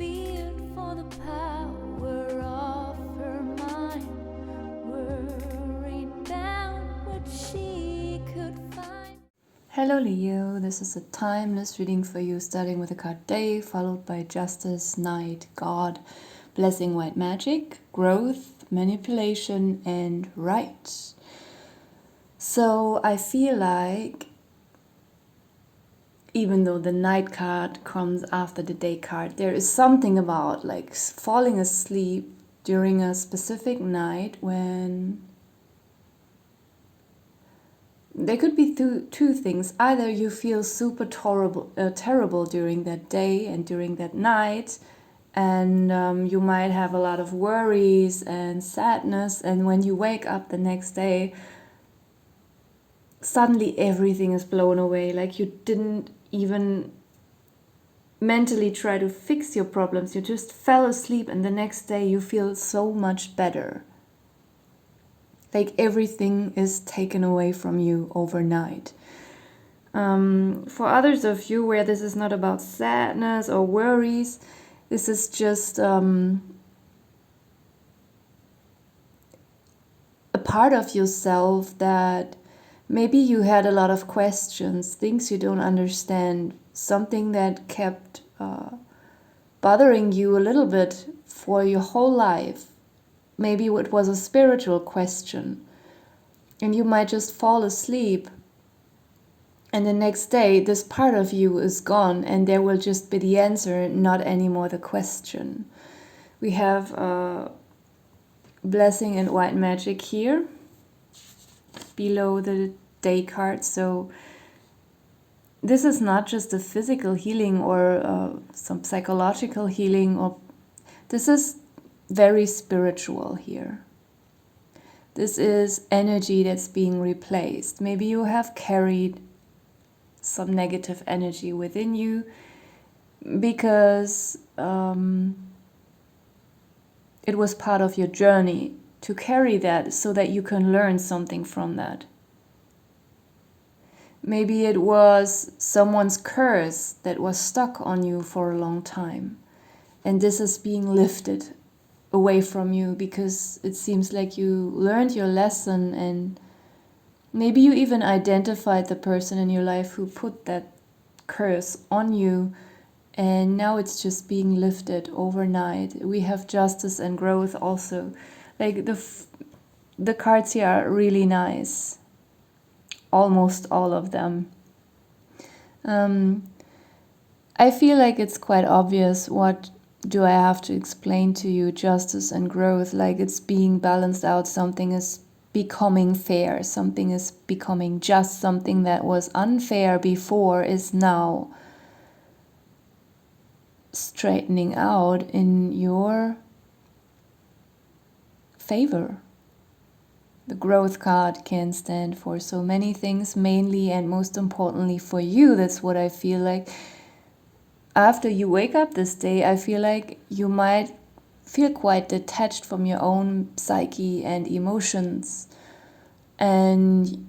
feared for the power of her mind, worried about what she could find. Hello Leo, this is a timeless reading for you, starting with the card Day, followed by Justice, Knight, God, Blessing, White Magic, Growth, Manipulation, and Right. So I feel like, even though the Knight card comes after the Day card, there is something about like falling asleep during a specific night when there could be two things. Either you feel super terrible during that day and during that night, and you might have a lot of worries and sadness, and when you wake up the next day, suddenly everything is blown away, like you didn't even mentally try to fix your problems, you just fell asleep, and the next day you feel so much better. Like everything is taken away from you overnight. For others of you where this is not about sadness or worries, this is just a part of yourself that maybe you had a lot of questions, things you don't understand, something that kept bothering you a little bit for your whole life. Maybe it was a spiritual question, and you might just fall asleep, and the next day this part of you is gone, and there will just be the answer, not anymore the question. We have Blessing and White Magic here below the Day card. So this is not just a physical healing or some psychological healing, or this is very spiritual here. This is energy that's being replaced. Maybe you have carried some negative energy within you because it was part of your journey to carry that so that you can learn something from that. Maybe it was someone's curse that was stuck on you for a long time, and this is being lifted away from you because it seems like you learned your lesson, and maybe you even identified the person in your life who put that curse on you, and now it's just being lifted overnight. We have Justice and Growth also. Like the cards here are really nice. Almost all of them. I feel like it's quite obvious. What do I have to explain to you? Justice and growth, like it's being balanced out. Something is becoming fair. Something is becoming just. Something that was unfair before is now straightening out in your favor. The growth card can stand for so many things, mainly and most importantly for you. That's what I feel like. After you wake up this day, I feel like you might feel quite detached from your own psyche and emotions. And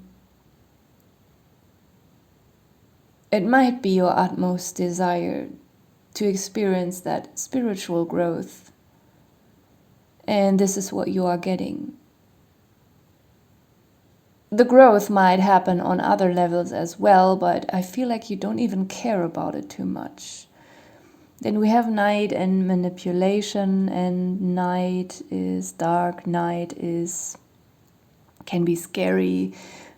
it might be your utmost desire to experience that spiritual growth. And this is what you are getting. The growth might happen on other levels as well, but I feel like you don't even care about it too much. Then we have Night and Manipulation, and night is dark, night can be scary,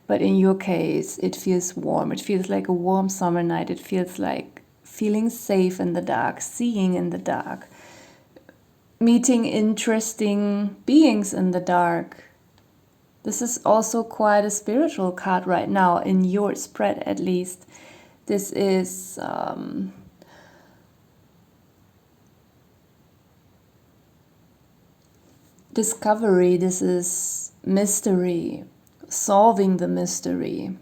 but in your case it feels warm. It feels like a warm summer night. It feels like feeling safe in the dark, seeing in the dark, meeting interesting beings in the dark. This is also quite a spiritual card right now, in your spread at least. This is discovery, this is mystery, solving the mystery.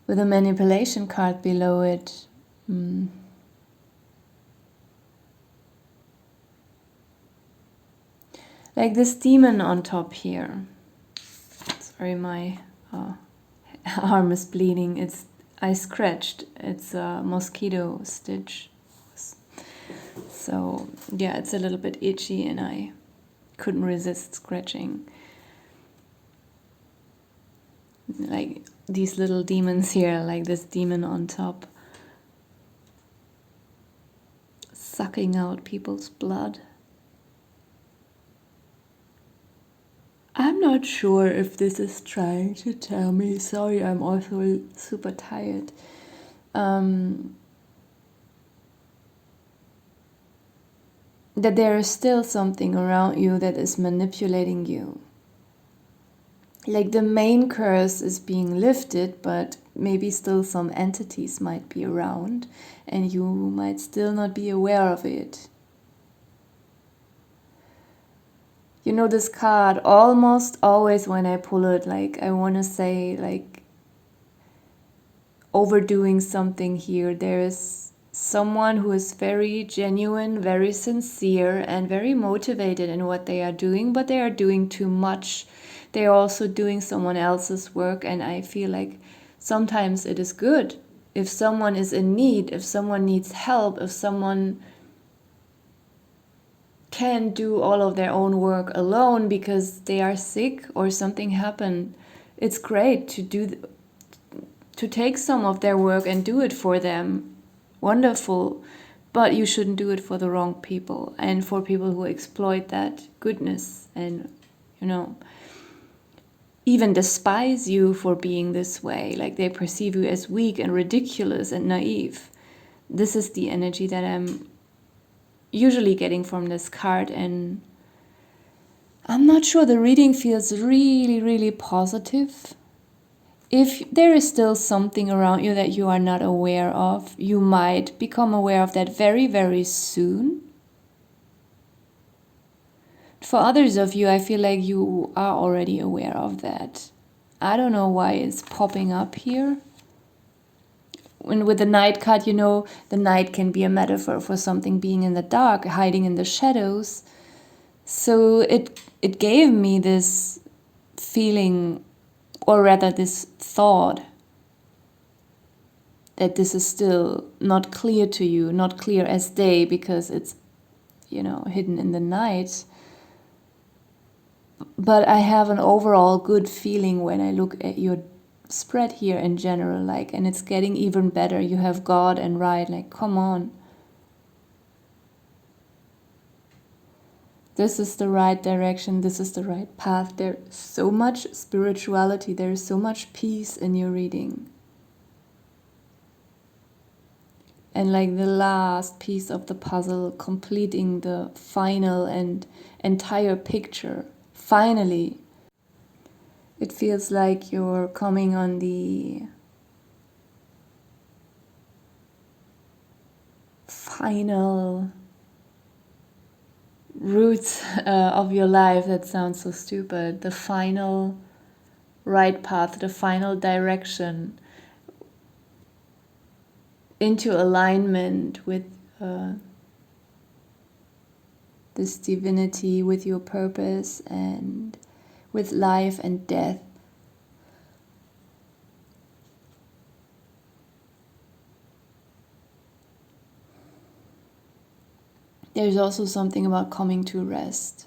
With a manipulation card below it, like this demon on top here. Sorry, my arm is bleeding. I scratched. It's a mosquito stitch. So yeah, it's a little bit itchy and I couldn't resist scratching. Like these little demons here, like this demon on top, sucking out people's blood. I'm not sure if this is trying to tell me. Sorry, I'm also super tired. That there is still something around you that is manipulating you. Like the main curse is being lifted, but maybe still some entities might be around and you might still not be aware of it. You know, this card, almost always when I pull it, like I want to say like overdoing something here. There is someone who is very genuine, very sincere, and very motivated in what they are doing, but they are doing too much. They are also doing someone else's work, and I feel like sometimes it is good if someone is in need, if someone needs help, if someone can't do all of their own work alone because they are sick or something happened. It's great to take some of their work and do it for them. Wonderful. But you shouldn't do it for the wrong people and for people who exploit that goodness and, even despise you for being this way. Like they perceive you as weak and ridiculous and naive. This is the energy that I'm usually getting from this card, and I'm not sure. The reading feels really, really positive. If there is still something around you that you are not aware of, you might become aware of that very, very soon. For others of you, I feel like you are already aware of that. I don't know why it's popping up here. And with the night card, the night can be a metaphor for something being in the dark, hiding in the shadows. So it gave me this feeling, or rather this thought, that this is still not clear to you, not clear as day because it's, hidden in the night. But I have an overall good feeling when I look at your spread here in general, and it's getting even better. You have God and right, come on. This is the right direction, this is the right path. There's so much spirituality, there is so much peace in your reading. And the last piece of the puzzle, completing the final and entire picture. Finally, it feels like you're coming on the final route of your life. That sounds so stupid. The final right path, the final direction into alignment with this divinity, with your purpose and with life and death. There's also something about coming to rest.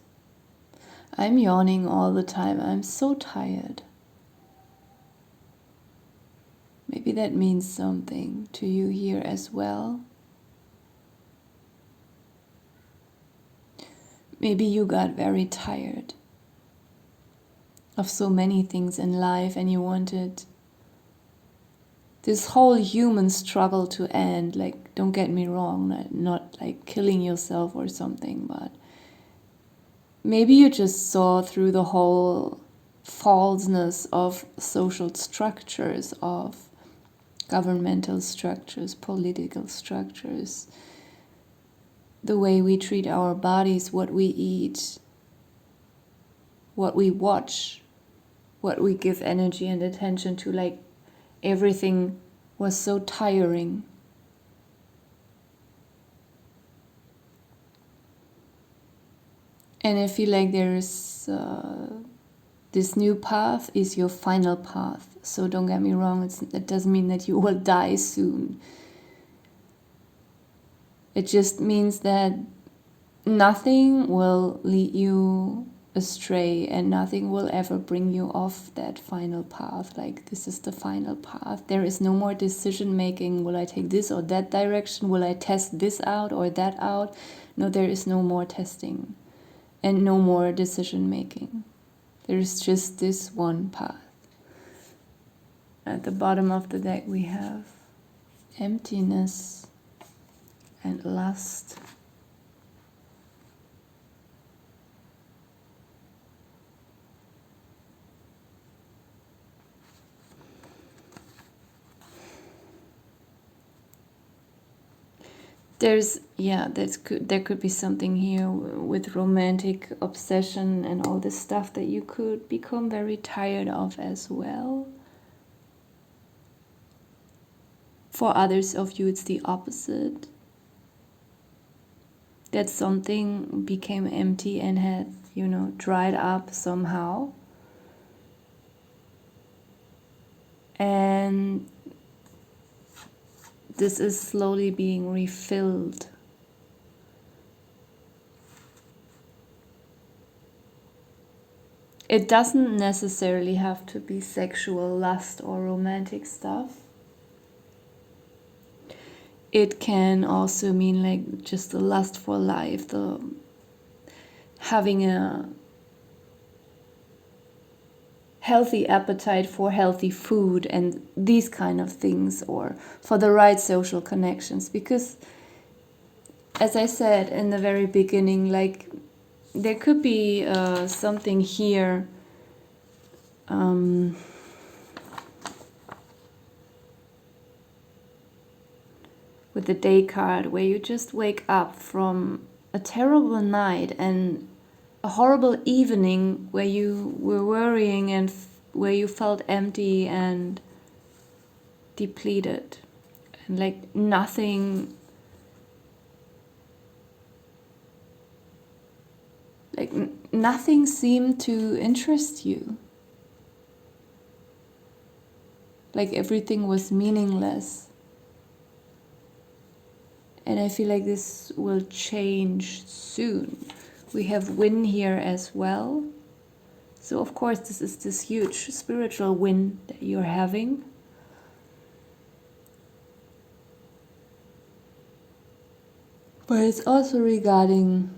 I'm yawning all the time. I'm so tired. Maybe that means something to you here as well. Maybe you got very tired of so many things in life and you wanted this whole human struggle to end. Don't get me wrong, not killing yourself or something, but maybe you just saw through the whole falseness of social structures, of governmental structures, political structures, the way we treat our bodies, what we eat, what we watch, what we give energy and attention to. Everything was so tiring. And I feel like there's this new path is your final path. So don't get me wrong, it doesn't mean that you will die soon. It just means that nothing will lead you astray and nothing will ever bring you off that final path. Like, this is the final path. There is no more decision making. Will I take this or that direction? Will I test this out or that out? No, there is no more testing and no more decision making. There is just this one path. At the bottom of the deck we have emptiness and lust. There could be something here with romantic obsession and all this stuff that you could become very tired of as well. For others of you, it's the opposite. That something became empty and had, dried up somehow. And this is slowly being refilled. It doesn't necessarily have to be sexual lust or romantic stuff. It can also mean like just the lust for life, the having a healthy appetite for healthy food and these kind of things, or for the right social connections. Because as I said in the very beginning, like, there could be something here with the day card, where you just wake up from a terrible night and a horrible evening where you were worrying and where you felt empty and depleted, and like nothing seemed to interest you. Like everything was meaningless. And I feel like this will change soon. We have win here as well. So of course this is this huge spiritual win that you're having. But it's also regarding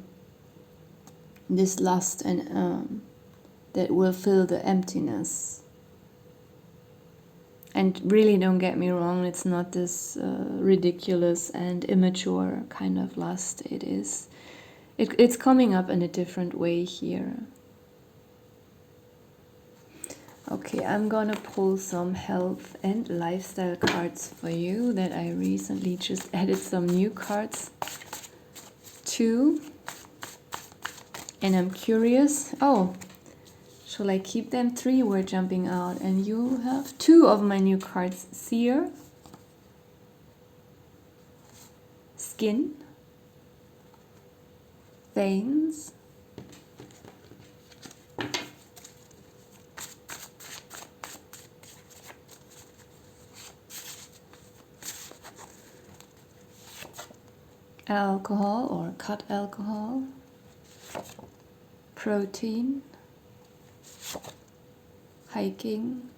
this lust and that will fill the emptiness. And really, don't get me wrong, it's not this ridiculous and immature kind of lust. It's coming up in a different way here. Okay, I'm gonna pull some health and lifestyle cards for you that I recently just added some new cards to. And I'm curious. Oh, shall I keep them? 3 were jumping out, and you have 2 of my new cards. Seer, Skin, Veins, Alcohol or cut alcohol, Protein, Hiking,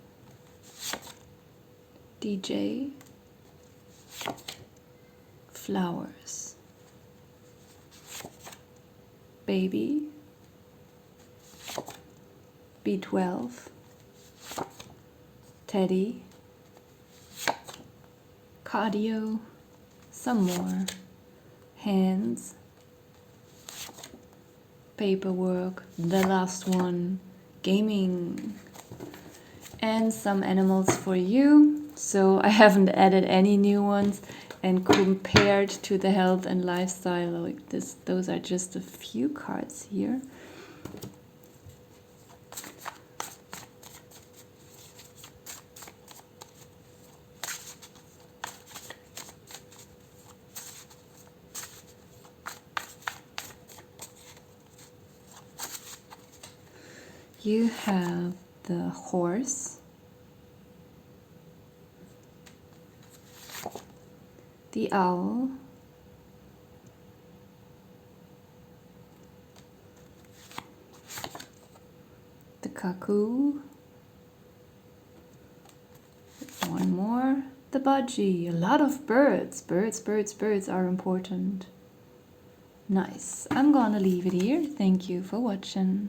DJ, Flowers, Baby, B12, Teddy, Cardio, some more, Hands, Paperwork, the last one, Gaming, and some animals for you. So I haven't added any new ones, and compared to the health and lifestyle, like this, those are just a few cards here. You have the Horse, the owl, the cuckoo, one more, the budgie. A lot of birds. Birds are important. Nice. I'm gonna leave it here. Thank you for watching.